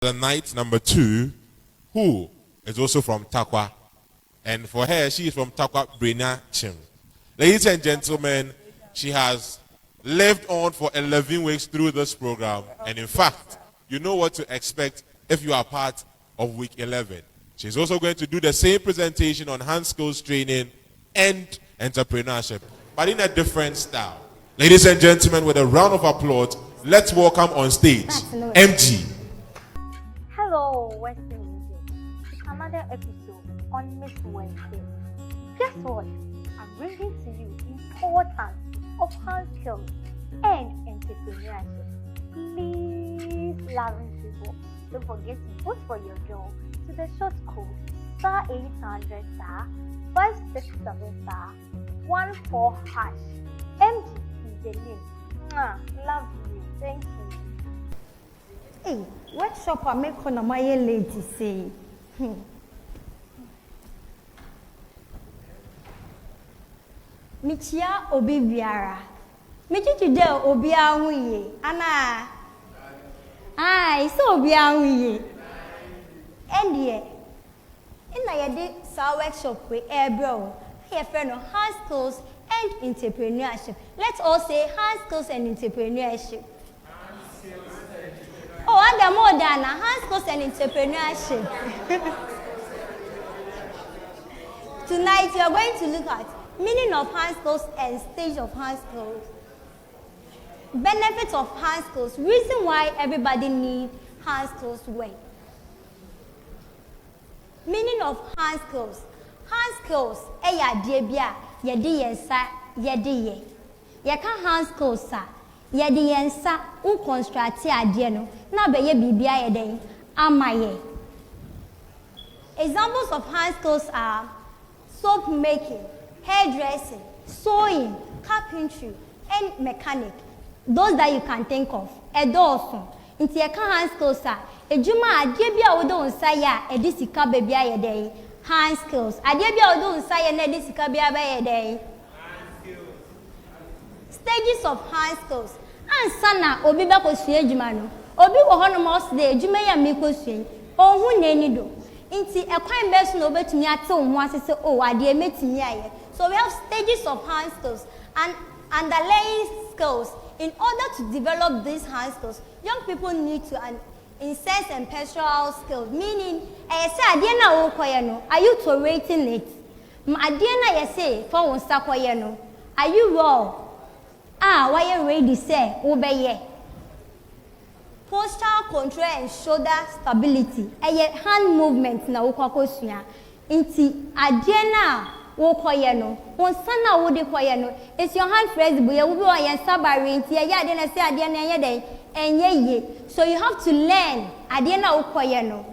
The night number 2, who is also from Takwa. And for her, she is from Takwa Brina Chim. Ladies and gentlemen, she has lived on for 11 weeks through this program. And in fact, you know what to expect if you are part of week 11. She's also going to do the same presentation on hand skills training and entrepreneurship, but in a different style. Ladies and gentlemen, with a round of applause, let's welcome on stage MG. Hello, Western Indian. It's another episode on Miss Wednesday. Guess what? I'm bringing to you importance of hand skills and entrepreneurship. Please, loving people, don't forget to vote for your job to the short code star 800 star 567 star 14 hash. MG is the name. Love you. Thank you. Hey, what shop I make on my lady say? Michia obi biara. Meji today obi ahuye. Ana. Ai, so obi ahuye. Endie. Ina yede sa workshop we bro. Here friend of hand skills and entrepreneurship. Let's all say hand skills and entrepreneurship. Oh, and the more than hand skills and entrepreneurship. Tonight we are going to look at meaning of hand skills and stage of hand skills. Benefits of hand skills. Reason why everybody needs hand skills well. Meaning of hand skills. Hand skills, ya debia, yedi yensa, yedi ye. Yaka hand skills sa, yedi yensa, construct adie no, na beye bibia yeden, amaye. Examples of hand skills are soap making, hairdressing, sewing, carpentry, and mechanic. Those that you can think of. Edoso. Inti yaka hand skills sa, ejuma adie bia wodo nsa ya, edisika bebia yeden. Hand skills. Adie bia odo nsa ye na de sika bia ba ye den. Stages of hand skills. Ansa na obi ba ko sua adwuma no. Obi wo hono mo de adwuma ya me ko sua. Ohun na ni do. Nti ekwan be so na obetumi ate wo ho asese o adie metumi aye. So we have stages of hand skills and underlying skills. In order to develop these hand skills, young people need to sense and pastoral skills, meaning, are you tolerating it? Are you raw? Why you ready say, obey? Posture control and shoulder stability. Hand movement na ukwakosuya. Inti adiena wokoyeno. Wonsana wode koyeno. Is your hand flexible? You will be sabari. Inti adena say adiena yede. So you have to learn adiena ukoyeno.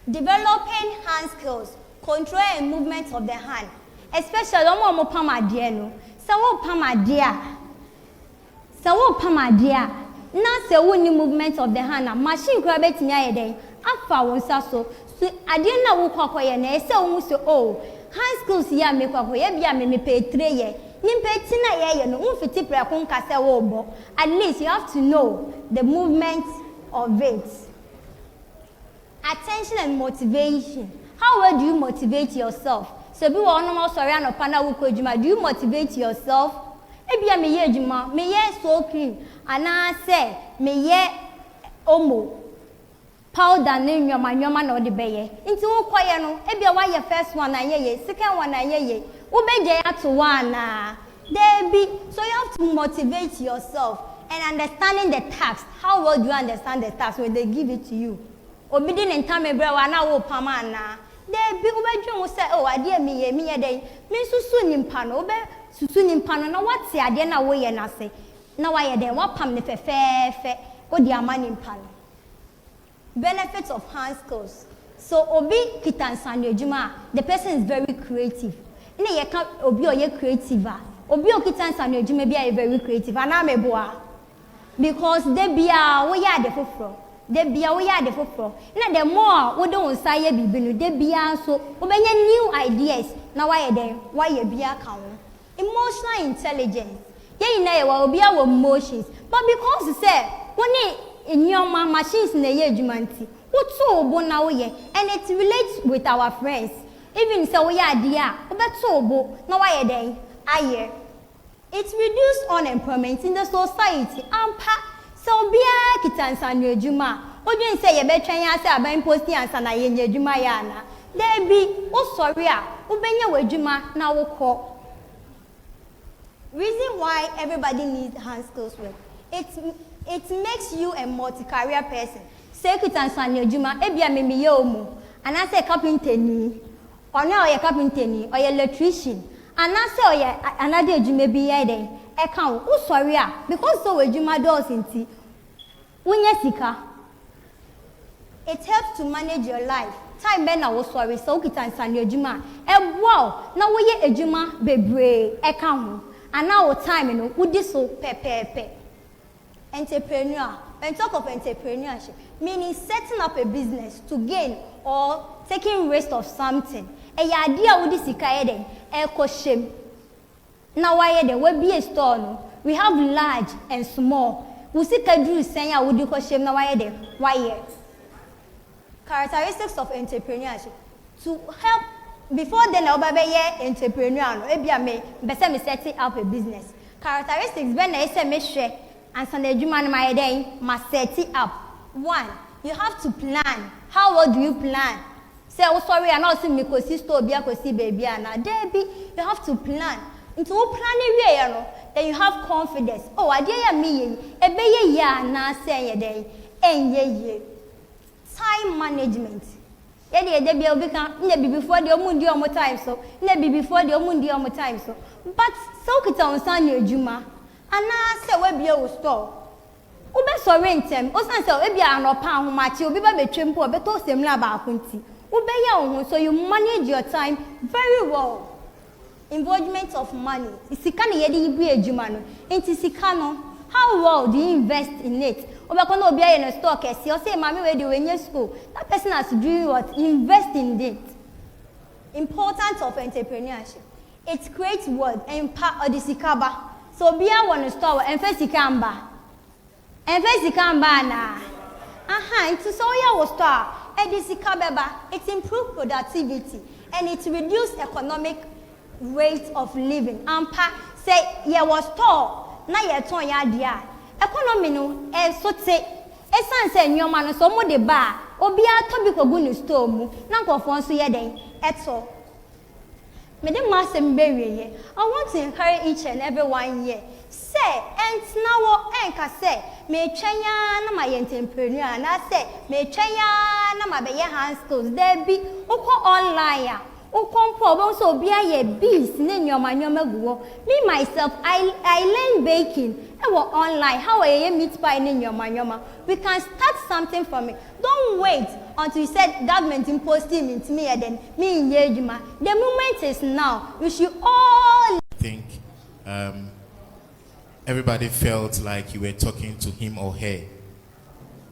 Developing hand skills, control and movement of the hand, especially omo pamadieno. Sawo pamadia. Na se woni movement of the hand. Machine kura betimi ayeden. Afa wonsa so adiena ukokoye na ese omu so hand skills ya me kwakoye bia me pe 3 ye. At least you have to know the movement of it. Attention and motivation. How well do you motivate yourself? So be one normal sorry and do you motivate yourself? Maybe me ye juma, me ye so cream, and I say me ye omo. Powder name your man or the bay. Into quiet no, maybe why your first one and ye, second one and ye. Ube to one there be. So you have to motivate yourself and understanding the task. How well do you understand the task when they give it to you? Obedient and time ebra na wo pamana. There be ube drum say oh adie me ye dey. Me susu nimpa no ube susu nimpa no na what say adie na wo ye na say. Na wa ye dey what pam ne fe odi ama nimpa no. Benefits of hand skills. So obi kitansan ejuma, the person is very creative. Ina ye ka obi oye creative obi okitansan ejuma bia very creative ana meboa because they bia wo ya de foforo they bia wo ya de foforo na the more wo don say bibi no they bia so obenya new ideas na why den why bia ka wo. Emotional intelligence ye ina ye wa obi awo emotions but because say woni in your machines in the year jumanti. What's so bon now ye? And it relates with our friends. Even so we are dear, but so bo no why day. Aye. It reduces unemployment in the society. So be a kitansan juma. What do you say about China? Say about posting and sana ye juma yana. There be oh sorry ubenya we juma na wo call. Reason why everybody needs hand skills work. It makes you a multi-career person. Say kitansan juma ebia me yomu. And I say carpenter ni. Or now you're carpenter ni or you're electrician. And I say oh another juma be here account. Oh sorry because so we juma does inti. Sika. It helps to manage your life. Time ben na wo sorry so kitansan juma. Wow, now we ye ejuma bebre account. And now time no would so pepe. Entrepreneur. When talk of entrepreneurship, meaning setting up a business to gain or taking risk of something. A idea would this ikaeden, a koshem. Now why there will be a store no. We have large and small. We see kadru saying I would do koshem now why there. Why characteristics of entrepreneurship. To help before then I'll be entrepreneur no ebia me be setting up a business. Characteristics when I say me share and Sunday Juma my day must set it up. 1. You have to plan. How well do you plan? Say, oh sorry, I'm not seeing me because store be a baby and Debbie. You have to plan. Into planning then you have confidence. Oh, I dare me a bay ya na say a day. And ye. Time management. Yeah, Debbie will become maybe before the Omundi on time so maybe before the Omundi on time so. But so it's on Sunday Juma. And I say, where be your store? Ube so rentem. Osan say, we be an opan who machi. Obi ba be trempo. Be to sem la ba akunti. Ube ya ohun. So you manage your time very well. Involvement of money. Isika ni yedi ibu ejuma no. Inti sika no. How well do you invest in it? Obe kono obi aye no store kesi. O say mami we di wenye school. That person has to do what? Invest in it. Importance of entrepreneurship. It creates what? Impact or the sikaba. So be a one store and first ikamba. And first ikamba na. Into so ya was store. And this ikabeba, it improves productivity and it reduces economic rate of living. Ampa say ya was store. Na ya ton ya dia. Economy no so te. Esan say nyoma no so mo de ba. Obi a to bi kogu no store mu. Na nkofo nso ye den. Eto. I want to encourage each and every one here. Say, and now enka say, me chenya na my entrepreneur, and I say, me chenya na my be hand skills. There be uko online. Uko mpo so be a beast in your manyomaguo. Me myself, I learn baking. I was online. How are you meat pie in your manyoma? We can start something from it. Don't wait until you said government imposing into me and then me in Yejuma. The moment is now. We should all think everybody felt like you were talking to him or her.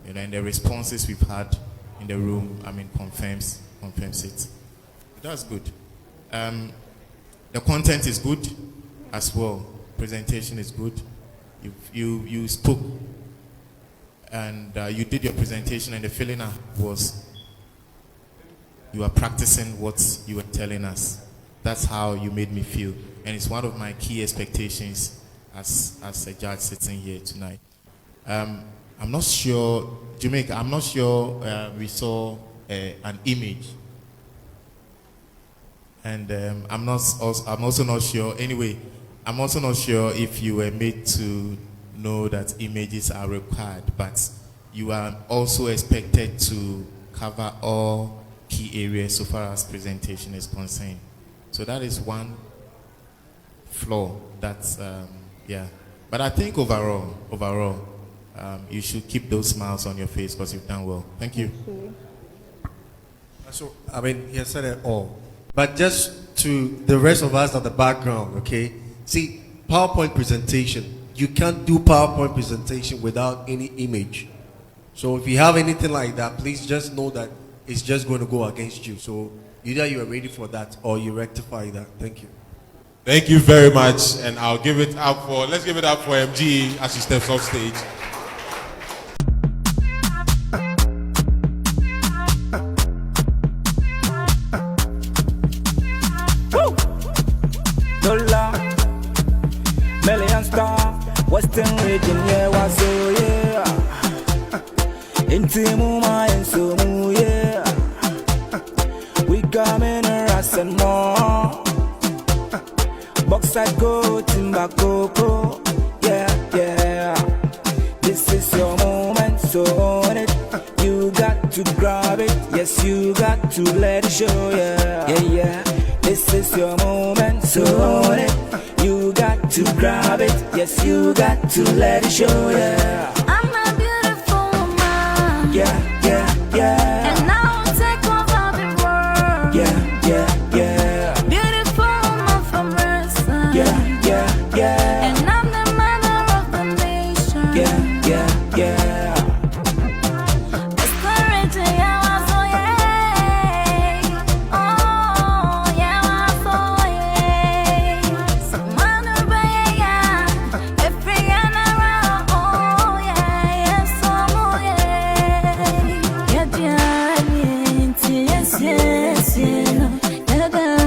You know, and the responses we've had in the room, confirms it. That's good. The content is good as well. Presentation is good. You spoke and you did your presentation, and the feeling was you are practicing what you were telling us. That's how you made me feel, and it's one of my key expectations as a judge sitting here tonight. I'm not sure, Jamaica. I'm not sure we saw an image, and I'm also not sure. Anyway, I'm also not sure if you were made to know that images are required, but you are also expected to cover all key areas so far as presentation is concerned. So that is one flaw. That's yeah. But I think overall, you should keep those smiles on your face because you've done well. Thank you. So he has said it all, but just to the rest of us at the background, okay? See, PowerPoint presentation, you can't do PowerPoint presentation without any image. So if you have anything like that, please just know that it's just going to go against you. So either you are ready for that or you rectify that. Thank you. Thank you very much. And let's give it up for MG as she steps off stage. Western region, yeah, was so, yeah. Intimuma and so, yeah. We come in a ras and more. Box I go, timber coco, yeah, yeah. This is your moment, so own it. You got to grab it, yes, you got to let it show, yeah, yeah, yeah. This is your moment, so own it. You got to grab it, yes, you got to let it show, yeah. I'm a beautiful woman. Yeah, yeah, yeah. And I will take over the world. Yeah, yeah, yeah. Beautiful woman from Ressa. Yeah, yeah, yeah. And I'm the mother of the nation. Yeah, yeah, yeah.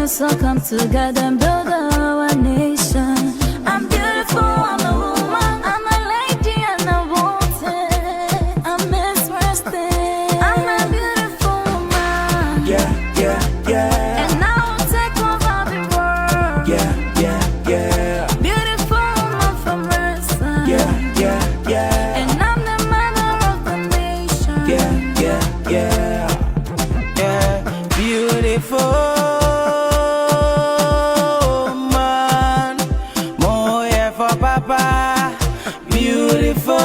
So come together and build our nation. I'm beautiful, I'm a woman, I'm a lady and I want it. I'm Miss Western. I'm a beautiful woman. Yeah, yeah, yeah. And I will take over the world. Yeah, yeah, yeah. Beautiful woman from Ressa. Yeah, yeah, yeah. And I'm the mother of the nation. Yeah, yeah, yeah. Yeah, beautiful. Beautiful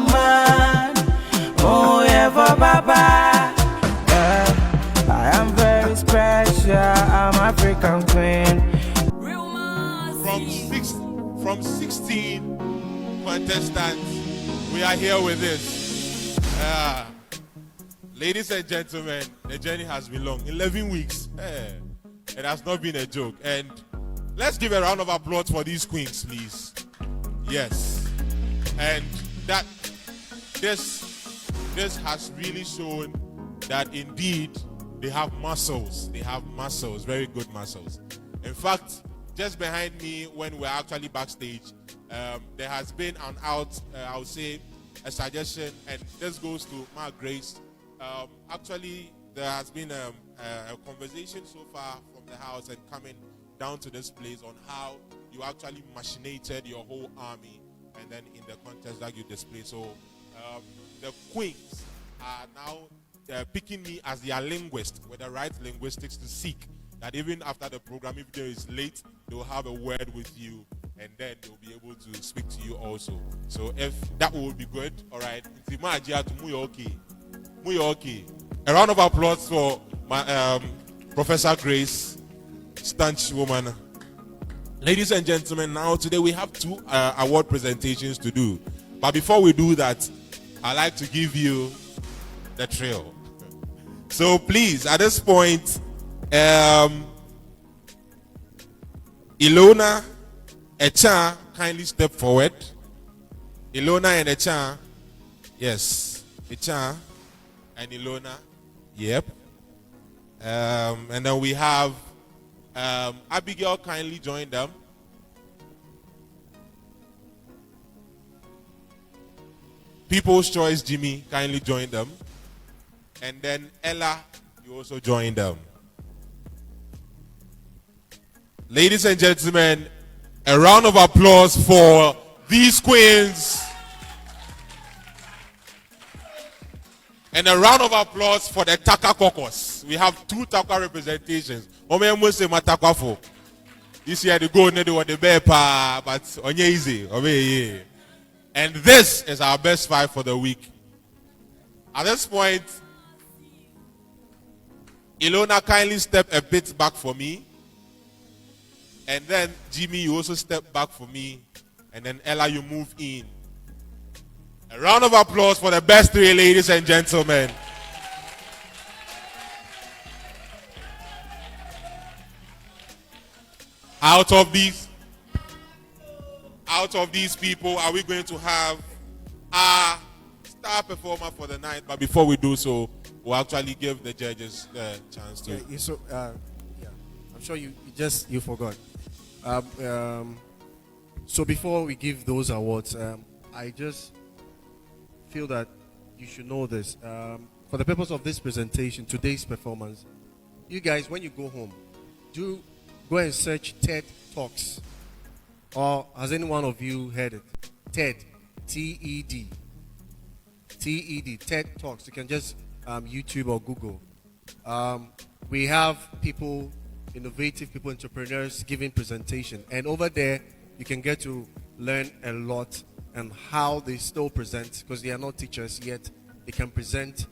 man, oh yeah, for Papa. Yeah, I am very special. I'm African queen. From 16 contestants, we are here with this. Ladies and gentlemen, the journey has been long. 11 weeks. It has not been a joke. And let's give a round of applause for these queens, please. Yes. And that this has really shown that indeed they have muscles. They have muscles, very good muscles. In fact, just behind me when we're actually backstage, there has been an I would say, a suggestion, and this goes to Mark Grace. Actually, there has been a conversation so far from the house and coming down to this place on how you actually machinated your whole army and then in the contest that you display. So the queens are now picking me as their linguist with the right linguistics to seek that even after the program, if there is late, they will have a word with you and then they'll be able to speak to you also. So if that would be good, all right. Okay. A round of applause for my Professor Grace, staunch woman. Ladies and gentlemen, now today we have two award presentations to do. But before we do that, I'd like to give you the trail. So please, at this point, Ilona, Echa, kindly step forward. Ilona and Echa, yes, Echa and Ilona, yep. And then we have Abigail, kindly join them. People's Choice, Jimmy, kindly join them. And then Ella, you also join them. Ladies and gentlemen, a round of applause for these queens. And a round of applause for the Taka Caucus. We have two Taka representations. This year the gold they were the bear pa, but onye easy. And this is our best five for the week. At this point, Ilona, kindly step a bit back for me. And then Jimmy, you also step back for me. And then Ella, you move in. A round of applause for the best three, ladies and gentlemen. Out of these people, are we going to have our star performer for the night? But before we do so, we'll actually give the judges the chance to. I'm sure you forgot. So before we give those awards, I just feel that you should know this. For the purpose of this presentation, today's performance, you guys, when you go home, do go and search TED Talks. Or has any one of you heard it? TED, T-E-D. T-E-D, TED Talks. You can just YouTube or Google. We have people, innovative people, entrepreneurs giving presentation. And over there, you can get to learn a lot and how they still present, because they are not teachers yet. They can present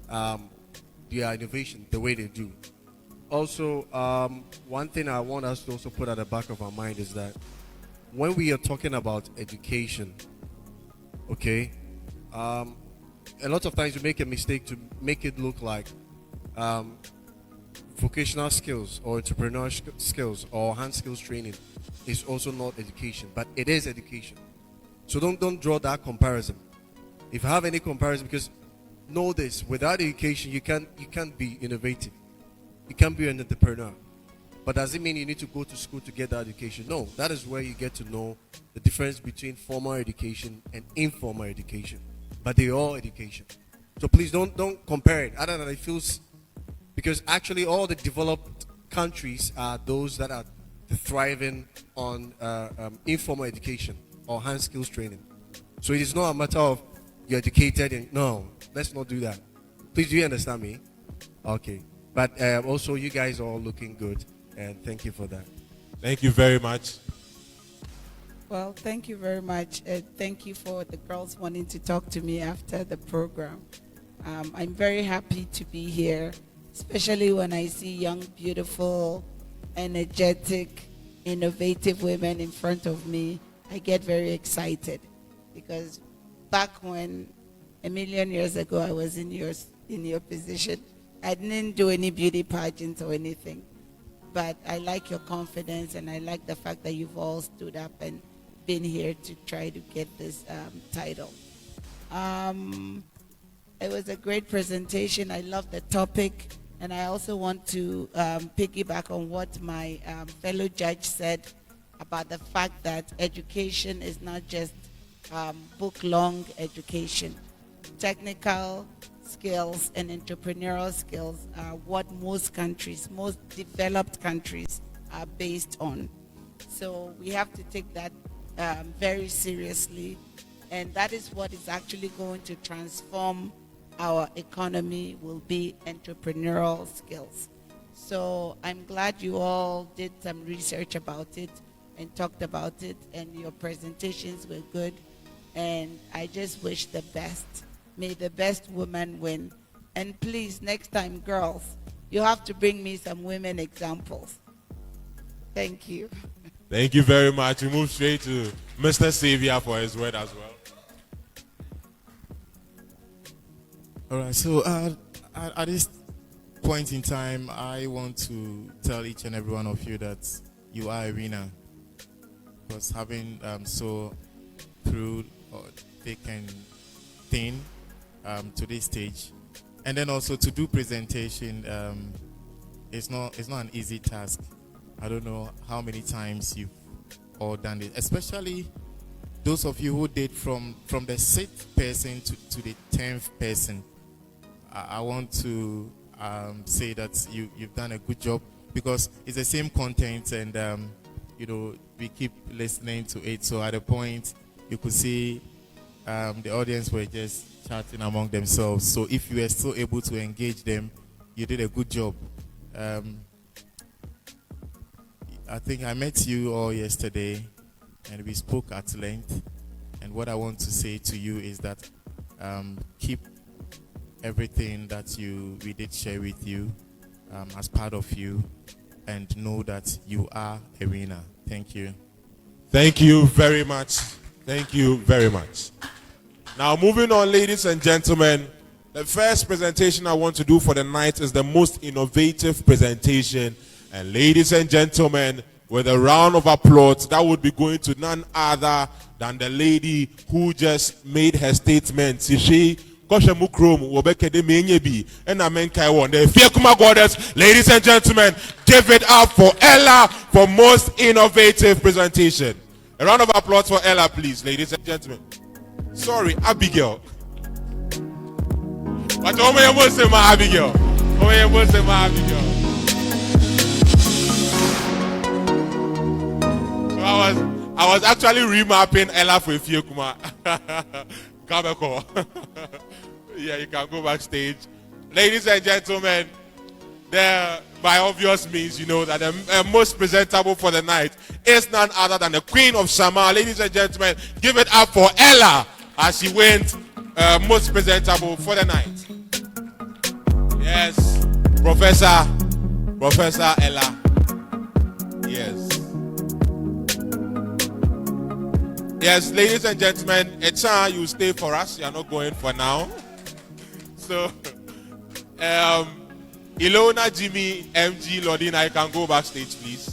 their innovation the way they do. Also, one thing I want us to also put at the back of our mind is that when we are talking about education, okay, a lot of times we make a mistake to make it look like vocational skills or entrepreneurship skills or hand skills training is also not education, but it is education. So don't draw that comparison. If you have any comparison, because know this, without education you can't be innovative. You can't be an entrepreneur. But does it mean you need to go to school to get that education? No, that is where you get to know the difference between formal education and informal education. But they're all education. So please don't compare it. Other than it feels, because actually all the developed countries are those that are thriving on informal education or hand skills training. So it is not a matter of you're educated and no, let's not do that. Please, do you understand me? Okay. But also you guys are all looking good, and thank you for that. Thank you very much. Well, thank you very much. Thank you for the girls wanting to talk to me after the program. I'm very happy to be here, especially when I see young, beautiful, energetic, innovative women in front of me. I get very excited because back when a million years ago I was in your position, I didn't do any beauty pageants or anything. But I like your confidence, and I like the fact that you've all stood up and been here to try to get this title. It was a great presentation. I love the topic, and I also want to piggyback on what my fellow judge said about the fact that education is not just book-long education. Technical skills and entrepreneurial skills are what most countries, most developed countries are based on. So we have to take that very seriously, and that is what is actually going to transform our economy, will be entrepreneurial skills. So I'm glad you all did some research about it and talked about it, and your presentations were good, and I just wish the best. May the best woman win. And please, next time, girls, you have to bring me some women examples. Thank you. Thank you very much. We move straight to Mr. Xavier for his word as well. All right, so at this point in time, I want to tell each and every one of you that you are a winner. Because having so through thick and thin to this stage, and then also to do presentation, it's not an easy task. I don't know how many times you've all done it, especially those of you who did from the 6th person to the 10th person. I want to say that you've done a good job, because it's the same content, and we keep listening to it. So at a point you could see the audience were just chatting among themselves. So if you were still able to engage them, you did a good job. I think I met you all yesterday, and we spoke at length. And what I want to say to you is that keep everything that we did share with you as part of you, and know that you are a winner. Thank you. Thank you very much. Thank you very much. Now, moving on, ladies and gentlemen, the first presentation I want to do for the night is the most innovative presentation. And ladies and gentlemen, with a round of applause, that would be going to none other than the lady who just made her statement. Ladies and gentlemen, give it up for Ella for most innovative presentation. A round of applause for Ella, please, ladies and gentlemen. Sorry, Abigail. But you must say my Abigail. You must say my Abigail. So I was actually remapping Ella for a few kuma. Yeah, you can go backstage. Ladies and gentlemen, there by obvious means, you know that the most presentable for the night is none other than the Queen of Summer. Ladies and gentlemen, give it up for Ella as she went most presentable for the night. Yes, Professor Ella. Yes. Yes, ladies and gentlemen, Echa, you stay for us. You are not going for now. So, Ilona, Jimmy, MG, Lodina, you can go backstage, please.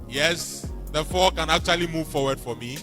Yes, the four can actually move forward for me.